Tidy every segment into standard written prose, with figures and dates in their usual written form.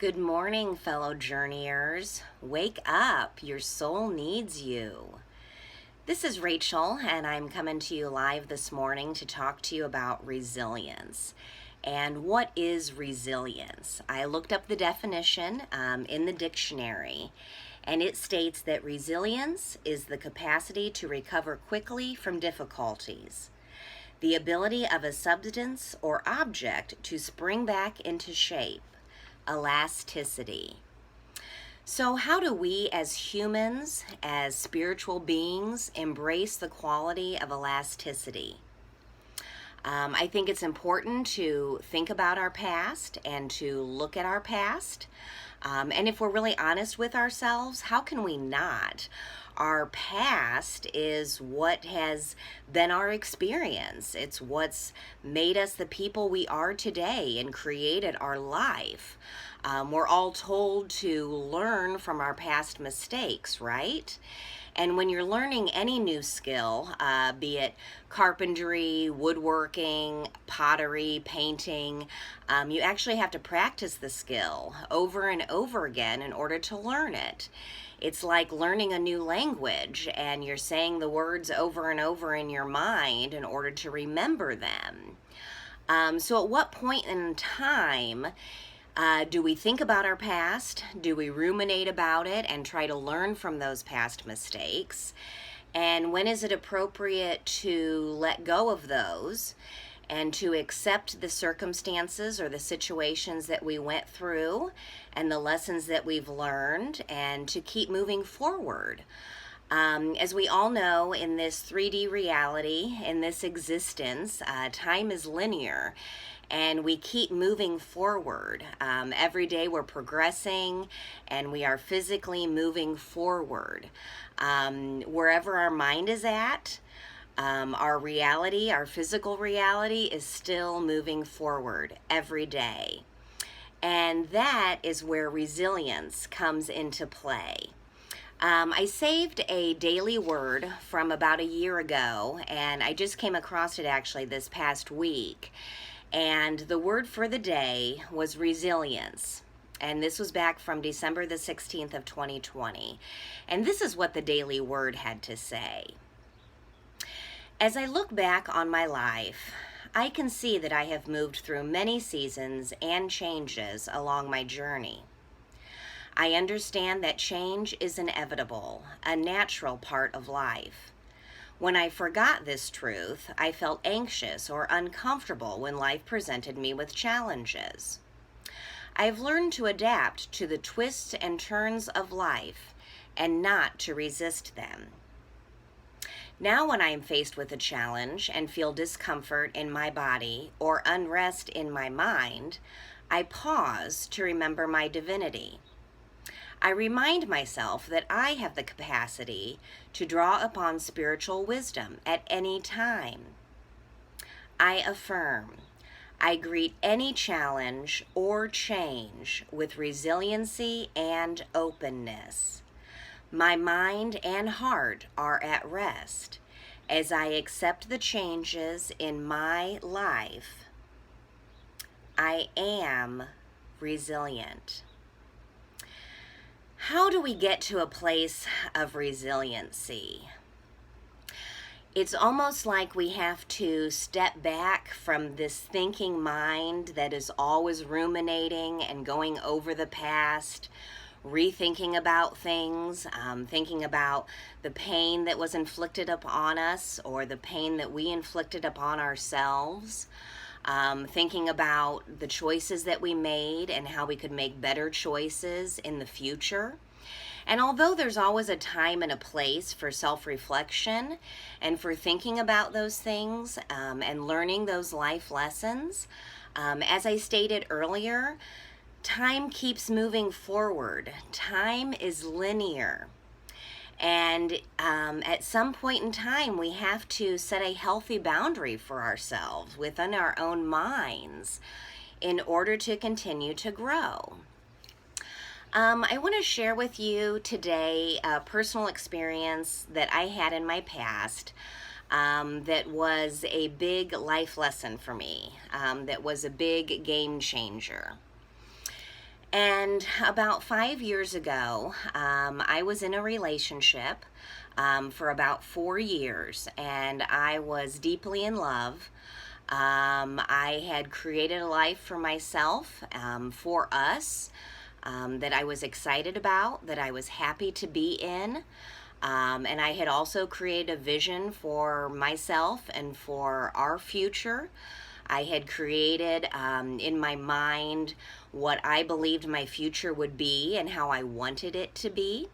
Good morning, fellow journeyers. Wake up, your soul needs you. This is Rachel, and I'm coming to you live this morning to talk to you about resilience. And what is resilience? I looked up the definition in the dictionary, and it states that resilience is the capacity to recover quickly from difficulties, the ability of a substance or object to spring back into shape, elasticity. So, how do we as humans, as spiritual beings, embrace the quality of elasticity? I think it's important to think about our past and to look at our past. And if we're really honest with ourselves, how can we not? Our past is what has been our experience. It's what's made us the people we are today and created our life. We're all told to learn from our past mistakes, right? And when you're learning any new skill, be it carpentry, woodworking, pottery, painting, you actually have to practice the skill over and over again in order to learn it. It's like learning a new language, and you're saying the words over and over in your mind in order to remember them. So at what point in time do we think about our past? Do we ruminate about it and try to learn from those past mistakes? And when is it appropriate to let go of those and to accept the circumstances or the situations that we went through and the lessons that we've learned and to keep moving forward? As we all know, in this 3D reality, in this existence, time is linear. And we keep moving forward. Every day we're progressing and we are physically moving forward. Wherever our mind is at, our reality, our physical reality is still moving forward every day. And that is where resilience comes into play. I saved a daily word from about a year ago, and I just came across it actually this past week. And the word for the day was resilience. And this was back from December the 16th of 2020. And this is what the daily word had to say. As I look back on my life, I can see that I have moved through many seasons and changes along my journey. I understand that change is inevitable, a natural part of life. When I forgot this truth, I felt anxious or uncomfortable when life presented me with challenges. I have learned to adapt to the twists and turns of life and not to resist them. Now, when I am faced with a challenge and feel discomfort in my body or unrest in my mind, I pause to remember my divinity. I remind myself that I have the capacity to draw upon spiritual wisdom at any time. I affirm, I greet any challenge or change with resiliency and openness. My mind and heart are at rest as I accept the changes in my life. I am resilient. How do we get to a place of resiliency? It's almost like we have to step back from this thinking mind that is always ruminating and going over the past, rethinking about things, thinking about the pain that was inflicted upon us or the pain that we inflicted upon ourselves. Thinking about the choices that we made and how we could make better choices in the future. And although there's always a time and a place for self-reflection and for thinking about those things and learning those life lessons, as I stated earlier, time keeps moving forward. Time is linear. And at some point in time, we have to set a healthy boundary for ourselves within our own minds in order to continue to grow. I want to share with you today a personal experience that I had in my past that was a big life lesson for me, that was a big game changer. And about 5 years ago, I was in a relationship for about 4 years, and I was deeply in love. I had created a life for myself, for us, that I was excited about, that I was happy to be in. And I had also created a vision for myself and for our future. I had created in my mind what I believed my future would be and how I wanted it to be.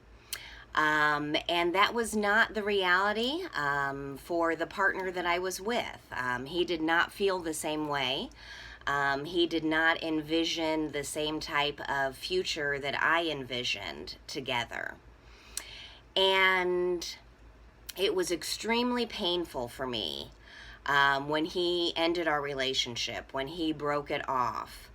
And that was not the reality for the partner that I was with. He did not feel the same way. He did not envision the same type of future that I envisioned together. And it was extremely painful for me when he ended our relationship, when he broke it off.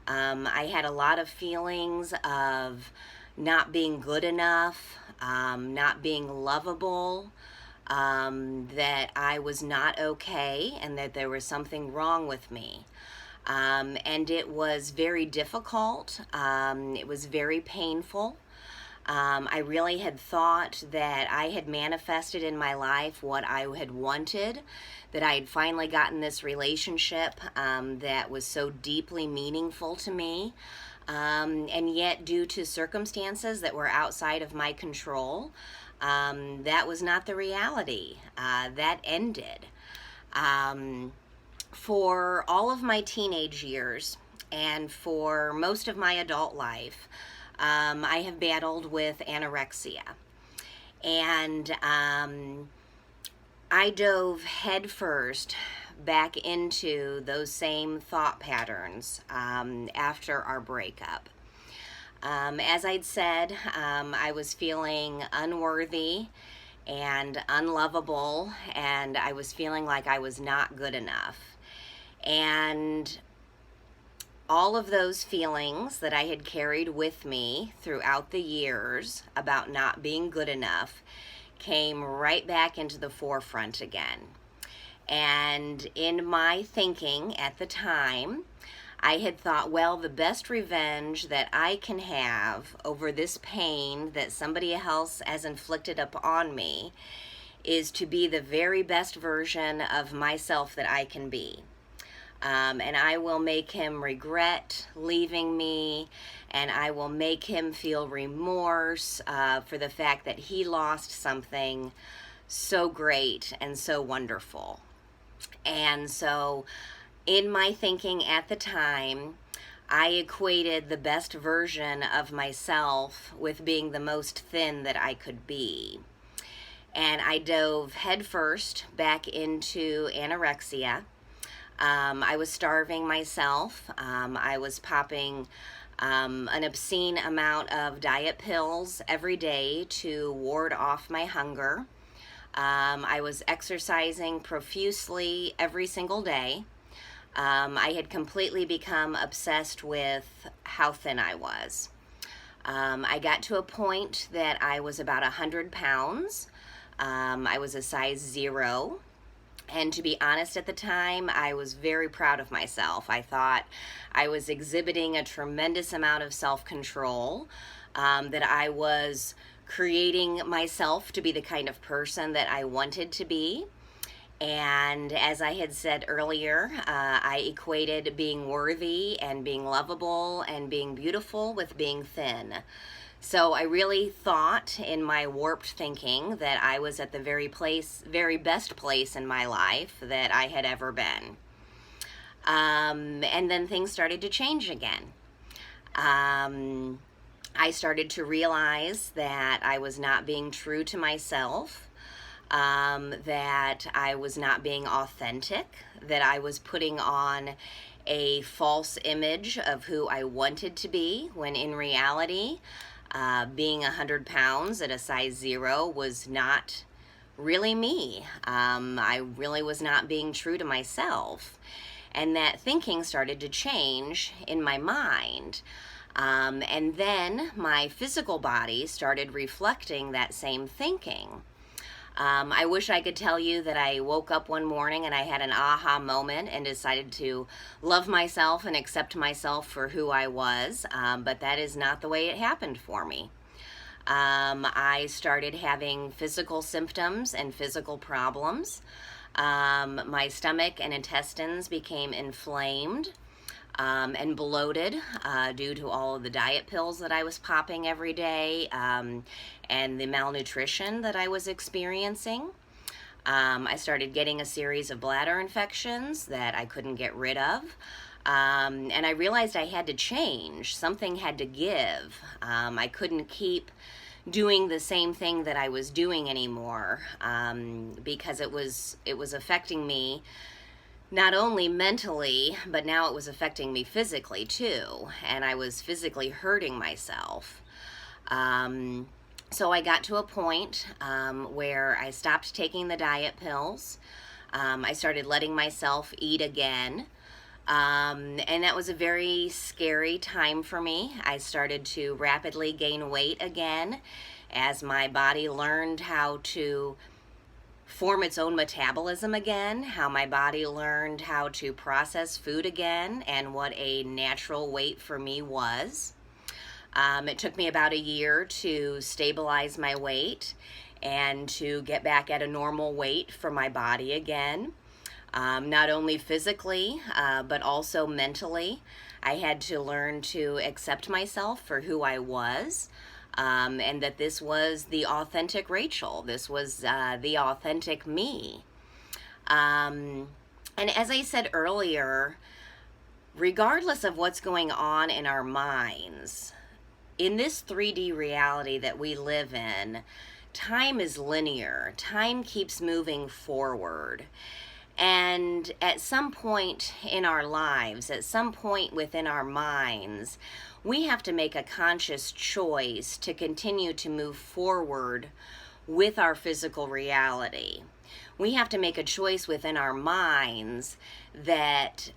I had a lot of feelings of not being good enough, not being lovable, that I was not okay, and that there was something wrong with me. And it was very difficult. It was very painful. I really had thought that I had manifested in my life what I had wanted, that I had finally gotten this relationship that was so deeply meaningful to me. And yet, due to circumstances that were outside of my control, that was not the reality. That ended. For all of my teenage years and for most of my adult life, I have battled with anorexia. And I dove headfirst back into those same thought patterns after our breakup. As I'd said, I was feeling unworthy and unlovable, and I was feeling like I was not good enough. And all of those feelings that I had carried with me throughout the years about not being good enough came right back into the forefront again. And in my thinking at the time, I had thought, well, the best revenge that I can have over this pain that somebody else has inflicted upon me is to be the very best version of myself that I can be. And I will make him regret leaving me, and I will make him feel remorse for the fact that he lost something so great and so wonderful. And so in my thinking at the time, I equated the best version of myself with being the most thin that I could be. And I dove headfirst back into anorexia. I was starving myself. I was popping an obscene amount of diet pills every day to ward off my hunger. I was exercising profusely every single day. I had completely become obsessed with how thin I was. I got to a point that I was about 100 pounds. I was a size 0. And to be honest, at the time, I was very proud of myself. I thought I was exhibiting a tremendous amount of self-control, that I was creating myself to be the kind of person that I wanted to be. And as I had said earlier, I equated being worthy and being lovable and being beautiful with being thin. So I really thought in my warped thinking that I was at the very best place in my life that I had ever been. And then things started to change again. I started to realize that I was not being true to myself, that I was not being authentic, that I was putting on a false image of who I wanted to be, when in reality, being 100 pounds at a size 0 was not really me. I really was not being true to myself. And that thinking started to change in my mind. And then my physical body started reflecting that same thinking. I wish I could tell you that I woke up one morning and I had an aha moment and decided to love myself and accept myself for who I was, but that is not the way it happened for me. I started having physical symptoms and physical problems. My stomach and intestines became inflamed and bloated due to all of the diet pills that I was popping every day and the malnutrition that I was experiencing. I started getting a series of bladder infections that I couldn't get rid of. And I realized I had to change. Something had to give. I couldn't keep doing the same thing that I was doing anymore because it was affecting me not only mentally, but now it was affecting me physically too, and I was physically hurting myself. So I got to a point where I stopped taking the diet pills. I started letting myself eat again. And that was a very scary time for me. I started to rapidly gain weight again as my body learned how to form its own metabolism again, how my body learned how to process food again, and what a natural weight for me was. It took me about a year to stabilize my weight and to get back at a normal weight for my body again. Not only physically, but also mentally. I had to learn to accept myself for who I was, and that this was the authentic Rachel. This was the authentic me. And as I said earlier, regardless of what's going on in our minds, in this 3D reality that we live in, time is linear. Time keeps moving forward. And at some point in our lives, at some point within our minds, we have to make a conscious choice to continue to move forward with our physical reality. We have to make a choice within our minds that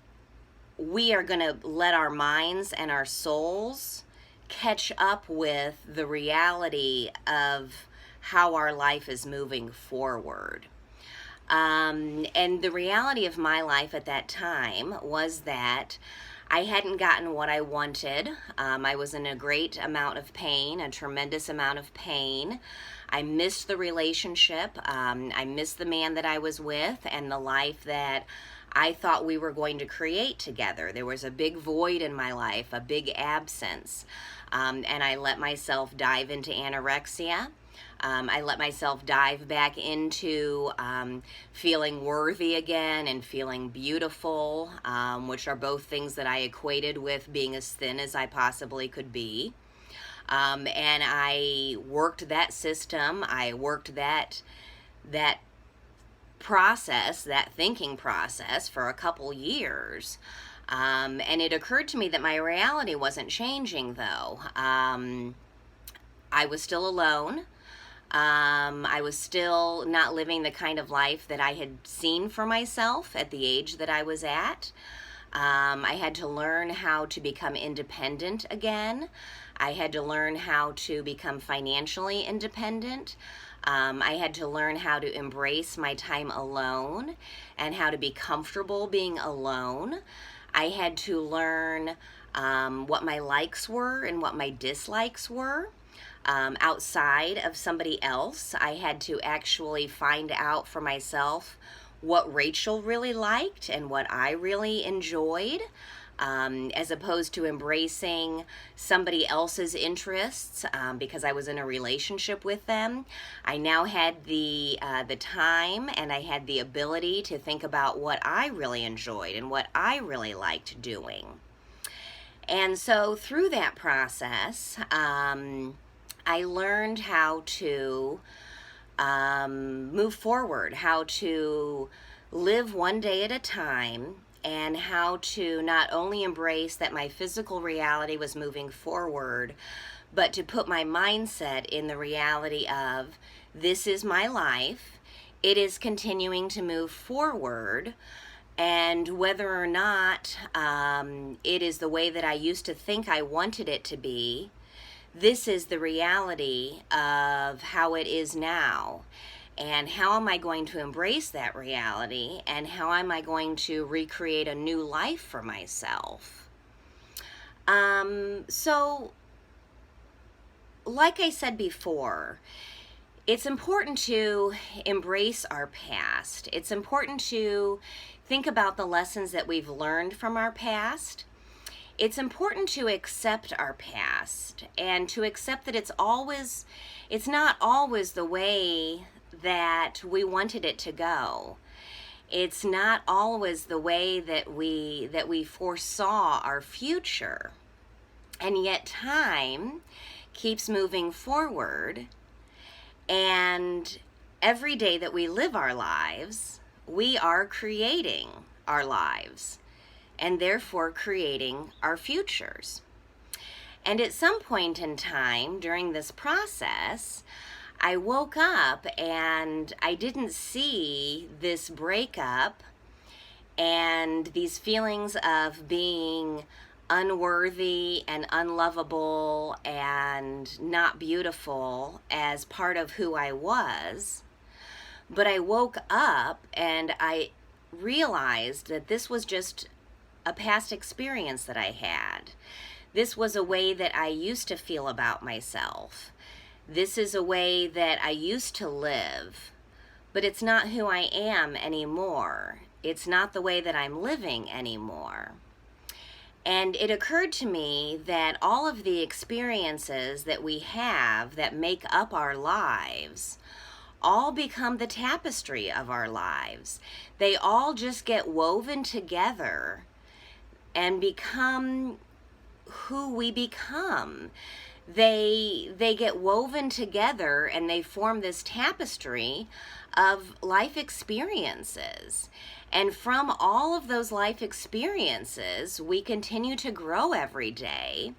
we are going to let our minds and our souls catch up with the reality of how our life is moving forward. And the reality of my life at that time was that I hadn't gotten what I wanted. I was in a great amount of pain, a tremendous amount of pain. I missed the relationship. I missed the man that I was with and the life that I thought we were going to create together. There was a big void in my life, a big absence. And I let myself dive into anorexia. I let myself dive back into feeling worthy again and feeling beautiful, which are both things that I equated with being as thin as I possibly could be. And I worked that system. I worked that process, that thinking process, for a couple years. And it occurred to me that my reality wasn't changing, though. I was still alone. I was still not living the kind of life that I had seen for myself at the age that I was at. I had to learn how to become independent again. I had to learn how to become financially independent. I had to learn how to embrace my time alone and how to be comfortable being alone. I had to learn what my likes were and what my dislikes were. Outside of somebody else. I had to actually find out for myself what Rachel really liked and what I really enjoyed, as opposed to embracing somebody else's interests because I was in a relationship with them. I now had the time and I had the ability to think about what I really enjoyed and what I really liked doing. And so through that process, I learned how to move forward, how to live one day at a time, and how to not only embrace that my physical reality was moving forward, but to put my mindset in the reality of this is my life, it is continuing to move forward, and whether or not it is the way that I used to think I wanted it to be, this is the reality of how it is now. And how am I going to embrace that reality? And how am I going to recreate a new life for myself? So, like I said before, it's important to embrace our past. It's important to think about the lessons that we've learned from our past. It's important to accept our past and to accept that it's not always the way that we wanted it to go. It's not always the way that we foresaw our future. And yet time keeps moving forward, and every day that we live our lives, we are creating our lives and therefore creating our futures. And at some point in time during this process, I woke up and I didn't see this breakup and these feelings of being unworthy and unlovable and not beautiful as part of who I was. But I woke up and I realized that this was just a past experience that I had. This was a way that I used to feel about myself. This is a way that I used to live, but it's not who I am anymore. It's not the way that I'm living anymore. And it occurred to me that all of the experiences that we have that make up our lives all become the tapestry of our lives. They all just get woven together and become who we become. They get woven together and they form this tapestry of life experiences. And from all of those life experiences, we continue to grow every day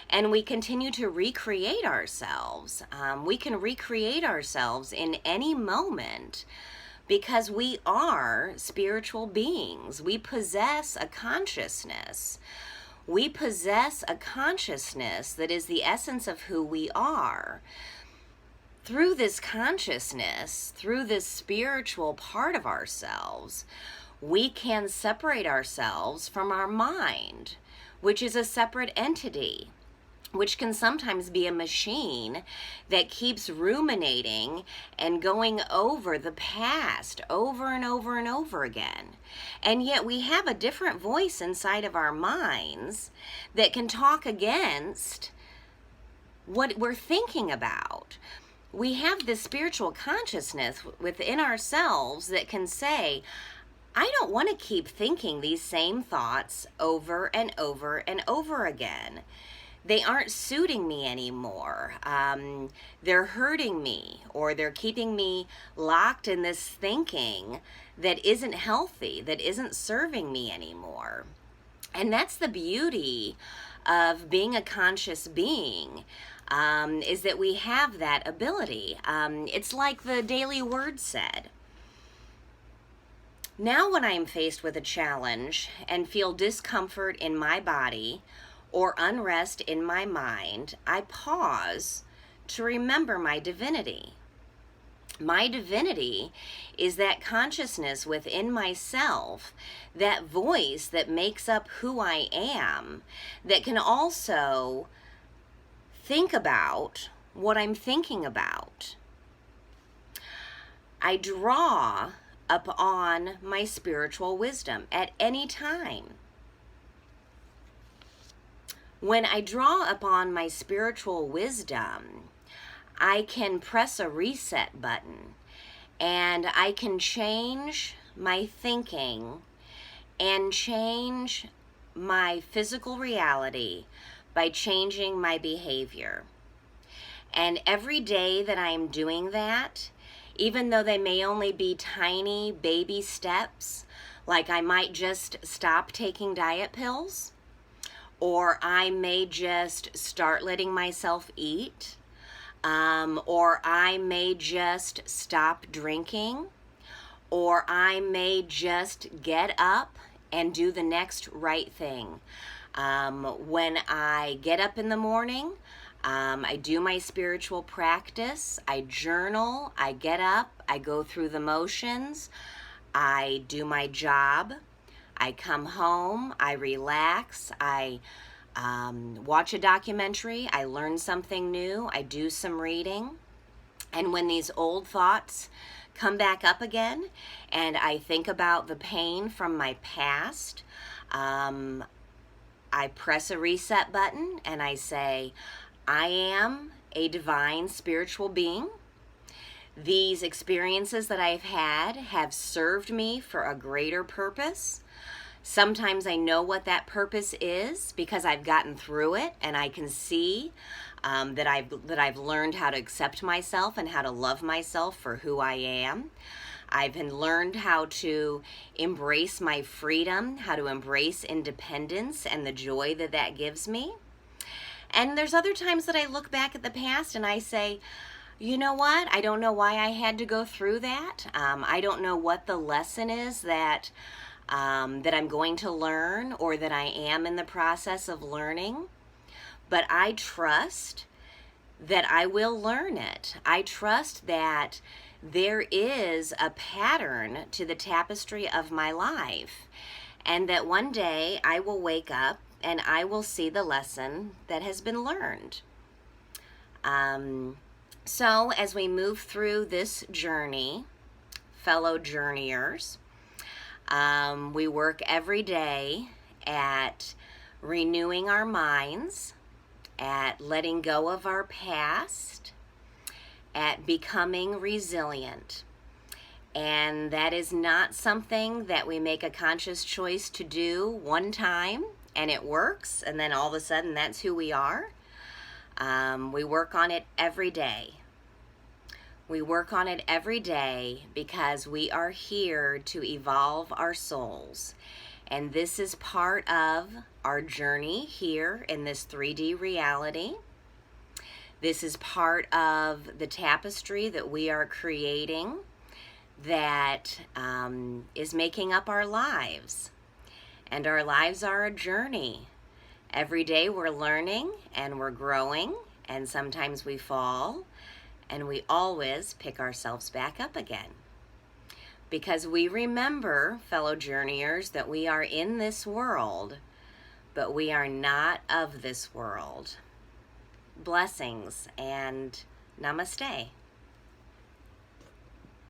and we continue to recreate ourselves. We can recreate ourselves in any moment because we are spiritual beings. We possess a consciousness. We possess a consciousness that is the essence of who we are. Through this consciousness, through this spiritual part of ourselves, we can separate ourselves from our mind, which is a separate entity, which can sometimes be a machine that keeps ruminating and going over the past over and over and over again. And yet we have a different voice inside of our minds that can talk against what we're thinking about. We have this spiritual consciousness within ourselves that can say, I don't want to keep thinking these same thoughts over and over and over again. They aren't suiting me anymore. They're hurting me, or they're keeping me locked in this thinking that isn't healthy, that isn't serving me anymore. And that's the beauty of being a conscious being, is that we have that ability. It's like the Daily Word said. Now when I am faced with a challenge and feel discomfort in my body or unrest in my mind, I pause to remember my divinity. My divinity is that consciousness within myself, that voice that makes up who I am, that can also think about what I'm thinking about. I draw upon my spiritual wisdom at any time. When I draw upon my spiritual wisdom, I can press a reset button and I can change my thinking and change my physical reality by changing my behavior. And every day that I am doing that, even though they may only be tiny baby steps, like I might just stop taking diet pills, or I may just start letting myself eat, or I may just stop drinking, or I may just get up and do the next right thing. When I get up in the morning, I do my spiritual practice. I journal. I get up. I go through the motions. I do my job. I come home. I relax. I watch a documentary. I learn something new. I do some reading. And when these old thoughts come back up again and I think about the pain from my past, I press a reset button and I say, I am a divine spiritual being. These experiences that I've had have served me for a greater purpose. Sometimes I know what that purpose is because I've gotten through it and I can see that I've learned how to accept myself and how to love myself for who I am. I've learned how to embrace my freedom, how to embrace independence and the joy that that gives me. And there's other times that I look back at the past and I say, you know what? I don't know why I had to go through that. I don't know what the lesson is that I'm going to learn or that I am in the process of learning. But I trust that I will learn it. I trust that there is a pattern to the tapestry of my life, and that one day I will wake up and I will see the lesson that has been learned. So as we move through this journey, fellow journeyers, we work every day at renewing our minds, at letting go of our past, at becoming resilient. And that is not something that we make a conscious choice to do one time and it works and then all of a sudden that's who we are. We work on it every day. We work on it every day because we are here to evolve our souls. And this is part of our journey here in this 3D reality. This is part of the tapestry that we are creating that is making up our lives. And our lives are a journey. Every day we're learning and we're growing, and sometimes we fall, and we always pick ourselves back up again. Because we remember, fellow journeyers, that we are in this world, but we are not of this world. Blessings and namaste.